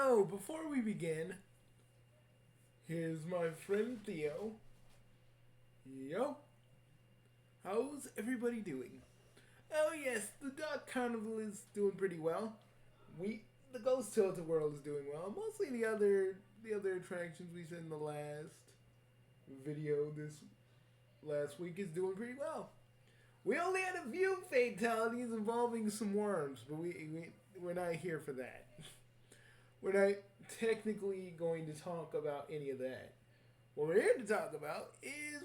So, before we begin, here's my friend Theo. Yo, how's everybody doing? Oh yes, the Dog Carnival is doing pretty well. The Ghost Tilted World is doing well. Mostly the other attractions we said in the last video this last week is doing pretty well. We only had a few fatalities involving some worms, but we're not here for that. We're not technically going to talk about any of that. What we're here to talk about is,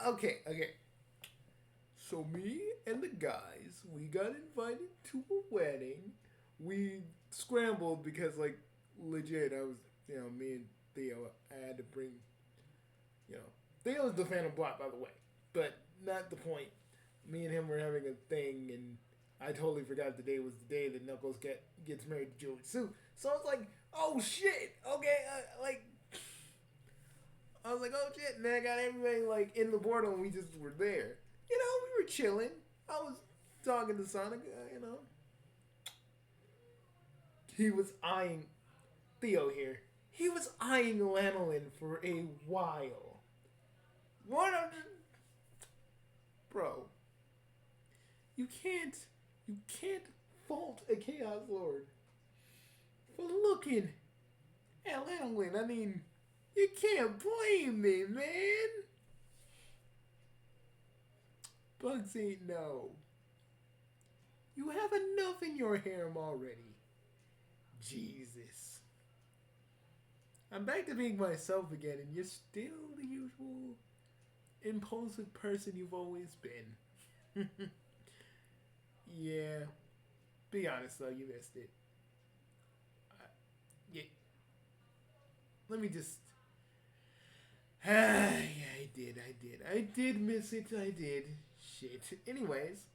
okay. So me and the guys, we got invited to a wedding. We scrambled because, like, legit, I was, me and Theo, I had to bring, you know, Theo's the Phantom Blot, by the way, but not the point. Me and him were having a thing, and I totally forgot the day was the day that Knuckles gets married to Julie Sue. So I was like, oh shit, okay, I was like, oh shit, and then I got everybody like in the boardroom, and we just were there. We were chilling. I was talking to Sonic, He was eyeing Theo here. He was eyeing Lanolin for a while. 100, bro. You can't fault a Chaos Lord for looking at Lanolin. I mean, you can't blame me, man. Bugsy, no. You have enough in your harem already. Jesus. I'm back to being myself again, and you're still the usual impulsive person you've always been. Yeah. Be honest, though, you missed it. Yeah. Let me just... yeah, I did. I did miss it. I did. Shit. Anyways,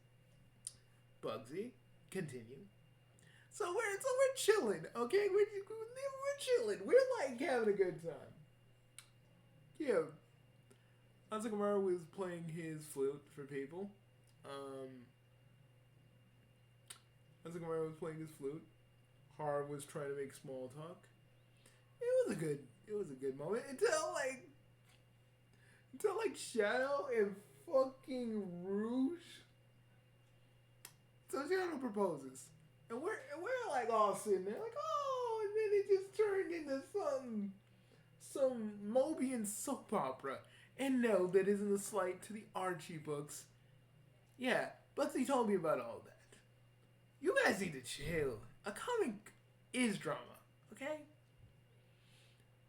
Bugsy, continue. So we're chilling, okay? We're chilling. We're like having a good time. Yeah. Asakamaru was playing his flute for people. Asakamaru was playing his flute. Har was trying to make small talk. It was a good moment until Shadow and fucking Rouge. So Shadow proposes, and we're like all sitting there like, oh, and then it just turned into some Mobian soap opera. And no, that isn't a slight to the Archie books. Yeah, Bugsy told me about all that. You guys need to chill. A comic is drama, okay?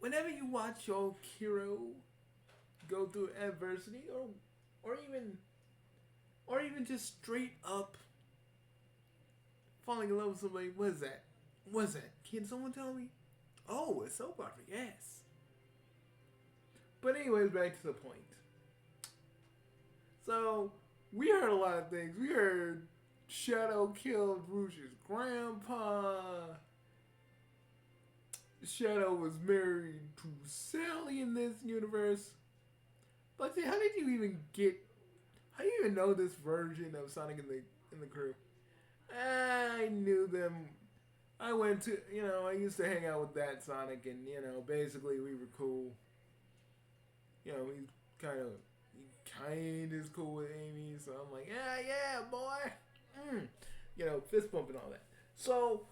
Whenever you watch your hero go through adversity, or even just straight up falling in love with somebody, what is that? Can someone tell me? Oh, a soap opera, yes. But anyways, back to the point. So, we heard a lot of things. We heard Shadow killed Rouge's grandpa. Shadow was married to Sally in this universe. But see, how did you even know this version of Sonic in the crew? I knew them. I went to, I used to hang out with that Sonic, and, basically we were cool. He kind is cool with Amy, so I'm like, yeah, boy. Fist bump and all that. So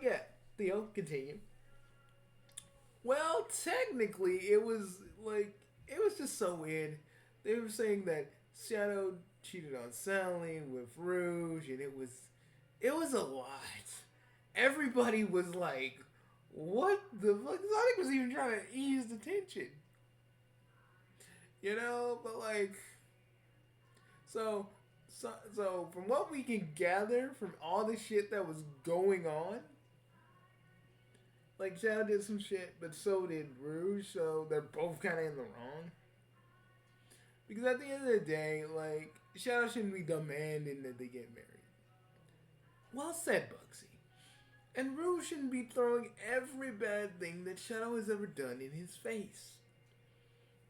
yeah, Theo, continue. Well, technically, it was just so weird. They were saying that Shadow cheated on Sally with Rouge, and it was a lot. Everybody was like, what the fuck? Sonic was even trying to ease the tension. But like, so from what we can gather from all the shit that was going on, like Shadow did some shit, but so did Rouge, so they're both kind of in the wrong. Because at the end of the day, like, Shadow shouldn't be demanding that they get married. Well said, Bugsy. And Rouge shouldn't be throwing every bad thing that Shadow has ever done in his face.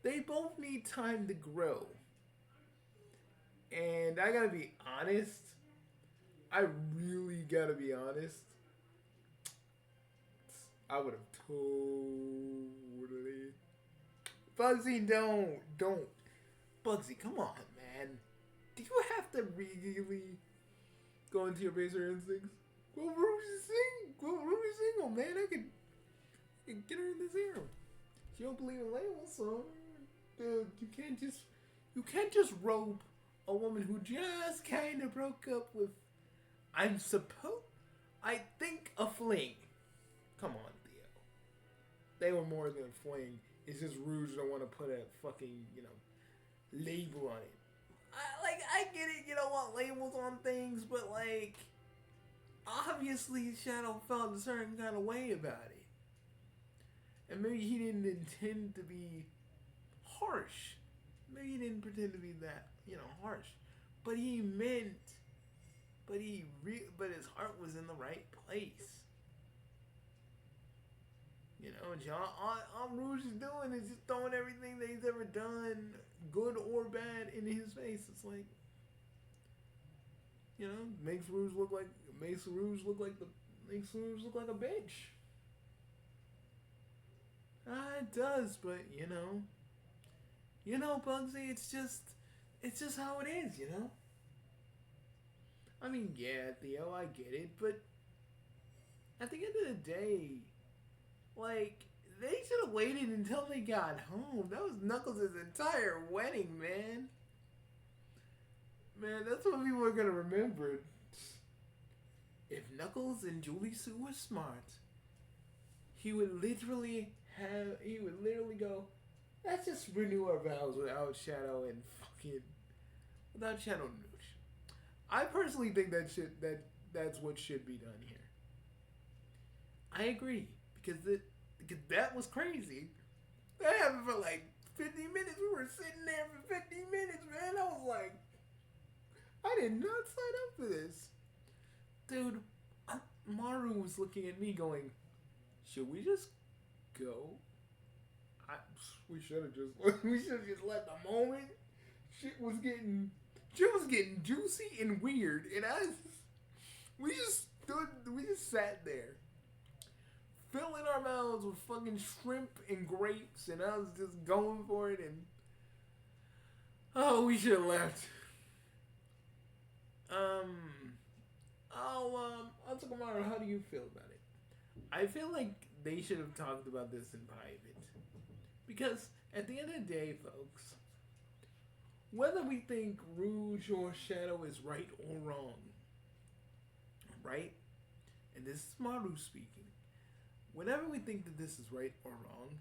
They both need time to grow. And I gotta be honest. I really gotta be honest. I would have totally. Bugsy, don't. Bugsy, come on, man. Do you have to really go into your baser instincts? Well, Ruby's single, man. I can get her in this era. She don't believe in labels, so dude, you can't just rope a woman who just kind of broke up with. I think a fling. Come on, Theo. They were more than a fling. It's just Rouge don't want to put a fucking label on it. I get it. You don't want labels on things, but like, obviously Shadow felt a certain kind of way about it. And maybe he didn't intend to be harsh. Maybe he didn't pretend to be that, harsh. But he meant, but his heart was in the right place. And all Rouge is doing is just throwing everything that he's ever done, good or bad, in his face. It's like, makes Rouge look like a bitch. It does, but Bugsy, it's just how it is, I mean, yeah, Theo, I get it, but at the end of the day, like, they should have waited until they got home. That was Knuckles' entire wedding, man. Man, that's what people are gonna remember. If Knuckles and Julie Sue were smart, he would literally go, let's just renew our vows without Shadow and without Shadow and Noosh. I personally think that's what should be done here. I agree, because that was crazy. That happened for like 50 minutes. We were sitting there for 50 minutes, man. I was like, I did not sign up for this. Dude, Maru was looking at me going, should we just go? We should have just let the moment. Shit was getting juicy and weird, and we just sat there, filling our mouths with fucking shrimp and grapes, and I was just going for it, and we should have left. Otsukamaro, how do you feel about it? I feel like they should have talked about this in private. Because at the end of the day, folks, whether we think Rouge or Shadow is right or wrong, right? And this is Maru speaking. Whenever we think that this is right or wrong,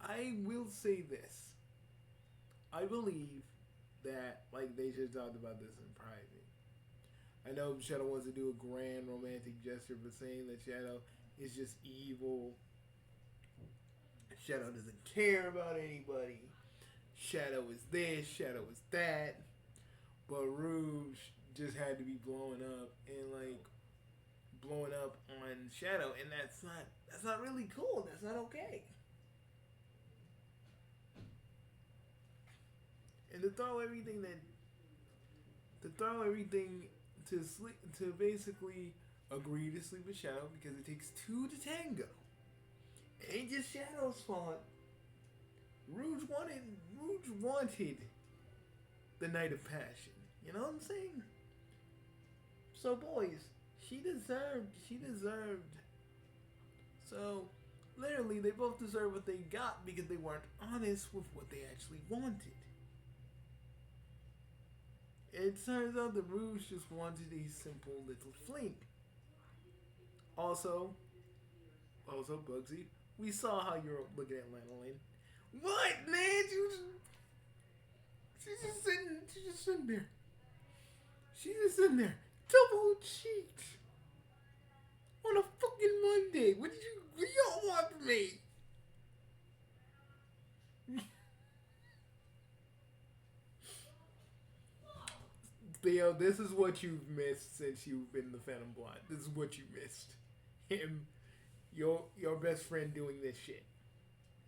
I will say this. I believe that, like, they should have talked about this in private. I know Shadow wants to do a grand romantic gesture, but saying that Shadow is just evil. Shadow doesn't care about anybody. Shadow is this, Shadow is that. But Rouge just had to be blowing up on Shadow, and that's not really cool. That's not okay. And to throw everything to sleep, to basically agree to sleep with Shadow because it takes two to tango. It ain't just Shadow's fault. Rouge wanted the night of passion. You know what I'm saying? So boys, she deserved. So literally, they both deserve what they got because they weren't honest with what they actually wanted. It turns out that Rouge just wanted a simple little fling. Also, Bugsy, we saw how you're looking at Lanolin. What, man? She's just sitting there. She's just sitting there, double cheeked on a fucking Monday. What do y'all want from me? Theo, this is what you've missed since you've been the Phantom Blonde. This is what you missed. Him, your best friend doing this shit.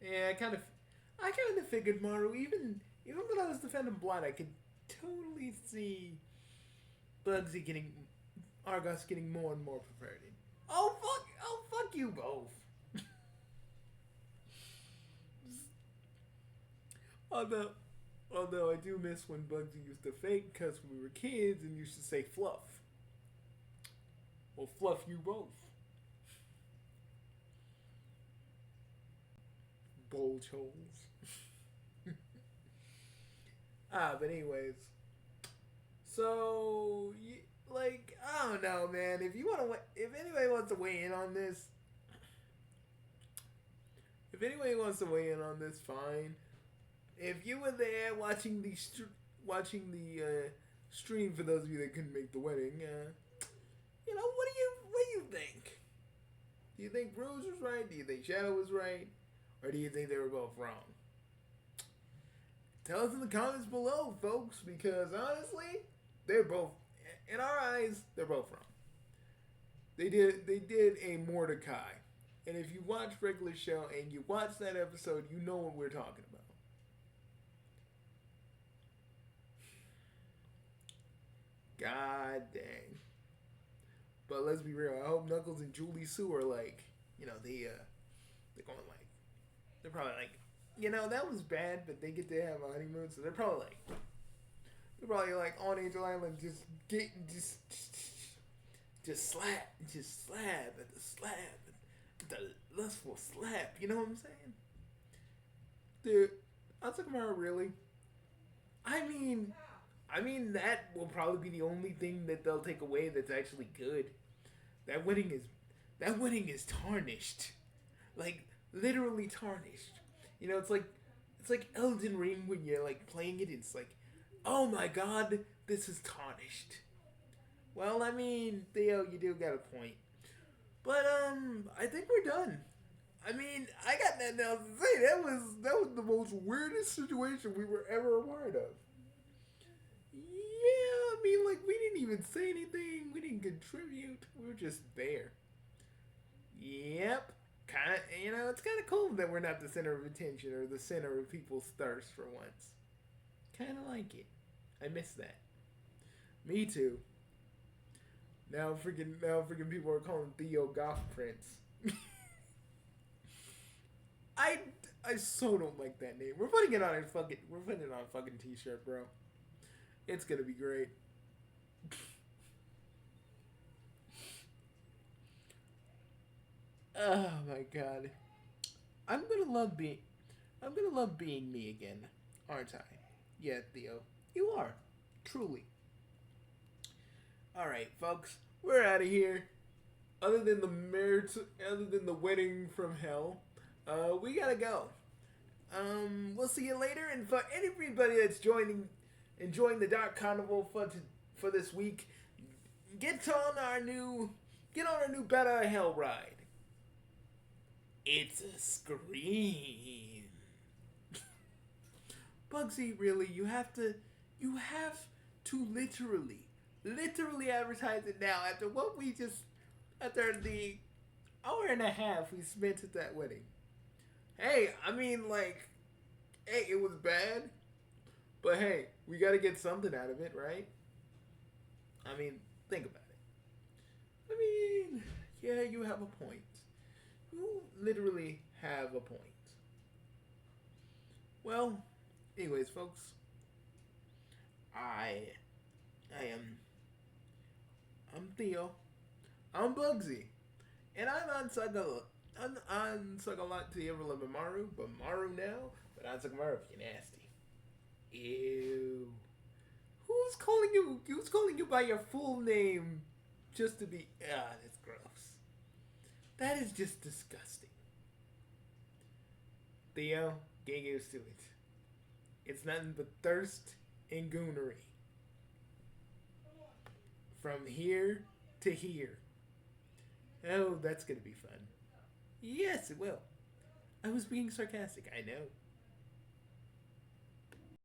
Yeah, I kind of figured Maru, even when I was the Phantom Blonde, I could totally see Argos getting more and more perverted. Oh fuck you, you both. although, although I do miss when Bugsy used to fake cuss when we were kids and used to say fluff. Well, fluff you both. Bulge holes. But anyways. So, like, I don't know, man. If anybody wants to weigh in on this, fine. If you were there watching the stream, for those of you that couldn't make the wedding, what do you think? Do you think Bruce was right? Do you think Shadow was right? Or do you think they were both wrong? Tell us in the comments below, folks, because honestly, they're both, in our eyes, they're both wrong. They did a Mordecai. And if you watch regular show and you watch that episode, you know what we're talking about. God dang. But let's be real. I hope Knuckles and Julie Sue are like, they're going like, they're probably like, that was bad, but they get to have a honeymoon, so they're probably like on Angel Island, just slap at the slap, the lustful slap. You know what I'm saying, dude? Asakura, really? I mean, that will probably be the only thing that they'll take away that's actually good. That wedding is tarnished, like literally tarnished. It's like Elden Ring when you're like playing it. It's like, oh my god, this is tarnished. Well, I mean, Theo, you do got a point. But I think we're done. I mean, I got nothing else to say. That was the most weirdest situation we were ever a part of. Yeah, I mean, like, we didn't even say anything. We didn't contribute. We were just there. Yep. It's kind of cool that we're not the center of attention or the center of people's thirst for once. Kind of like it. I miss that. Me too. Now freaking people are calling Theo Goth Prince. I so don't like that name. We're putting it on a fucking t-shirt, bro. It's gonna be great. Oh my god. I'm gonna love being me again, aren't I? Yeah, Theo. You are. Truly. Alright, folks. We're out of here. Other than the wedding from hell, we gotta go. We'll see you later, and for everybody that's enjoying the Dark Carnival for this week, get on our new Better Hell ride. It's a scream. Bugsy, really, you have to literally advertise it now after the hour and a half we spent at that wedding. Hey, I mean, like, hey, it was bad, but hey, we gotta get something out of it, right? I mean, think about it. I mean, yeah, you have a point. You literally have a point. Well, anyways, folks, I'm Theo. I'm Bugsy. And I'm on Suck-a-Lot to the ever-loving Maru, but Maru now, but on Suck-a-Maru if you're nasty. Ew. Who's calling you by your full name just to be, that's gross. That is just disgusting. Theo, get used to it. It's nothing but thirst and goonery. From here to here. Oh, that's gonna be fun. Yes, it will. I was being sarcastic, I know.